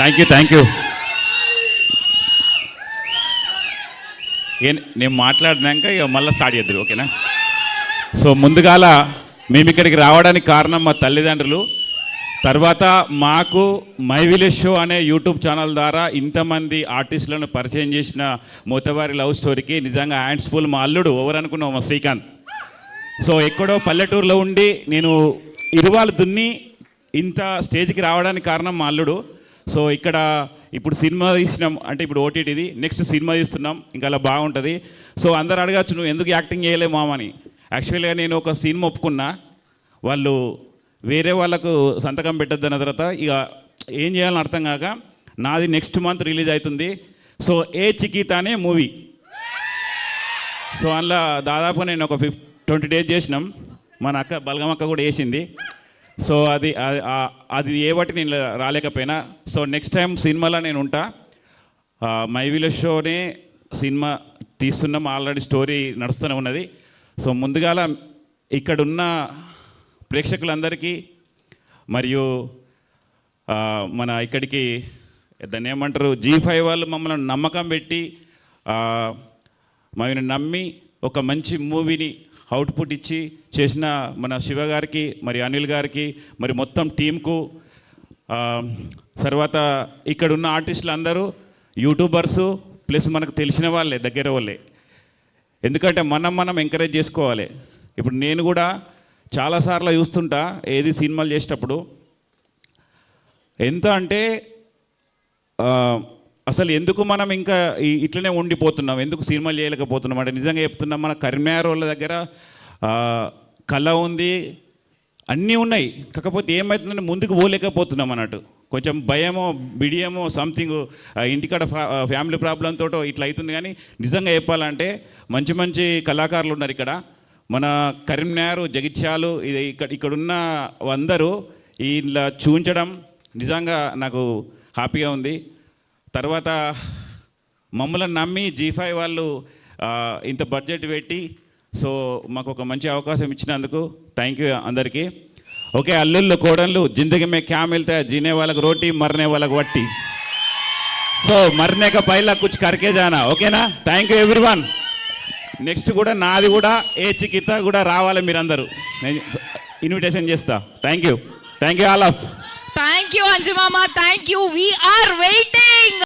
Thank you. నేను మాట్లాడినాక ఇక మళ్ళీ స్టార్ట్ చేద్దరు, ఓకేనా? సో ముందుగాల మేము ఇక్కడికి రావడానికి కారణం మా తల్లిదండ్రులు. తర్వాత మాకు మై విలేజ్ షో అనే యూట్యూబ్ ఛానల్ ద్వారా ఇంతమంది ఆర్టిస్టులను పరిచయం చేసిన మోతవారి లవ్ స్టోరీకి నిజంగా హ్యాండ్స్ ఫుల్. మా అల్లుడు ఎవరు అనుకున్నావు, మా శ్రీకాంత్. సో ఎక్కడో పల్లెటూరులో ఉండి నేను ఇరువాలు దున్ని ఇంత స్టేజ్కి రావడానికి కారణం మా అల్లుడు. సో ఇక్కడ ఇప్పుడు సినిమా తీసినాం అంటే ఇప్పుడు ఓటీటీది, నెక్స్ట్ సినిమా తీస్తున్నాం, ఇంకా అలా బాగుంటుంది. సో అందరు అడగచ్చు నువ్వు ఎందుకు యాక్టింగ్ చేయలేవు మామని. యాక్చువల్గా నేను ఒక సినిమా ఒప్పుకున్నా, వాళ్ళు వేరే వాళ్ళకు సంతకం పెట్టద్దన్న తర్వాత ఇక ఏం చేయాలని అర్థం కాక నాది నెక్స్ట్ మంత్ రిలీజ్ అవుతుంది. సో ఏ చికిత అనే మూవీ. సో అందులో దాదాపు నేను ఒక 20 days చేసినాం. మన అక్క బలగమక్క కూడా వేసింది. సో అది ఏ బట్టి నేను రాలేకపోయినా. సో నెక్స్ట్ టైం సినిమాలో నేను ఉంటా. మై విలేజ్ షోనే సినిమా తీస్తున్నాం, ఆల్రెడీ స్టోరీ నడుస్తూనే ఉన్నది. సో ముందుగాల ఇక్కడున్న ప్రేక్షకులందరికీ మరియు మన ఇక్కడికి దాన్ని ఏమంటారు G5 వాళ్ళు మమ్మల్ని నమ్మకం పెట్టి మమ్మల్ని నమ్మి ఒక మంచి మూవీని అవుట్పుట్ ఇచ్చి చేసిన మన శివ గారికి, మరి అనిల్ గారికి, మరి మొత్తం టీంకు, తర్వాత ఇక్కడున్న ఆర్టిస్టులు అందరూ యూట్యూబర్సు ప్లస్ మనకు తెలిసిన వాళ్ళే, దగ్గర వాళ్ళే. ఎందుకంటే మనం ఎంకరేజ్ చేసుకోవాలి. ఇప్పుడు నేను కూడా చాలాసార్లు చూస్తుంటా ఏది సినిమాలు చేసేటప్పుడు ఎంత అంటే అసలు ఎందుకు మనం ఇంకా ఇట్లనే ఉండిపోతున్నాం, ఎందుకు సినిమాలు చేయలేకపోతున్నాం అంటే నిజంగా చెప్తున్నాం. మన కరీంనగర్ వాళ్ళ దగ్గర కళ ఉంది, అన్నీ ఉన్నాయి. కాకపోతే ఏమవుతుందంటే ముందుకు పోలేకపోతున్నాం అన్నట్టు. కొంచెం భయమో బిడియమో సంథింగ్ ఇంటికాడ ఫ్యామిలీ ప్రాబ్లంతో ఇట్లా అవుతుంది. కానీ నిజంగా చెప్పాలంటే మంచి మంచి కళాకారులు ఉన్నారు ఇక్కడ. మన కరీంనగర్, జగిత్యాలు, ఇది ఇక్కడున్న అందరూ ఇలా చూపించడం నిజంగా నాకు హ్యాపీగా ఉంది. తర్వాత మమ్మల్ని నమ్మి G5 వాళ్ళు ఇంత బడ్జెట్ పెట్టి సో మాకు ఒక మంచి అవకాశం ఇచ్చినందుకు థ్యాంక్ యూ అందరికీ. ఓకే, అల్లుళ్ళు కోడళ్ళు జిందగీ మే క్యా మిల్తా హై, జీనే వాళ్ళకు రోటీ మరనే వాళ్ళకు వట్టి. సో మరనే కా పైలా కుచ్ కర్కే జానా, ఓకేనా? Thank you everyone. నెక్స్ట్ కూడా నాది కూడా ఏ చికిత్స కూడా రావాలి మీరందరూ, నేను ఇన్విటేషన్ చేస్తా. Thank you all of. Thank you, Anju Mama. Thank you. We are waiting.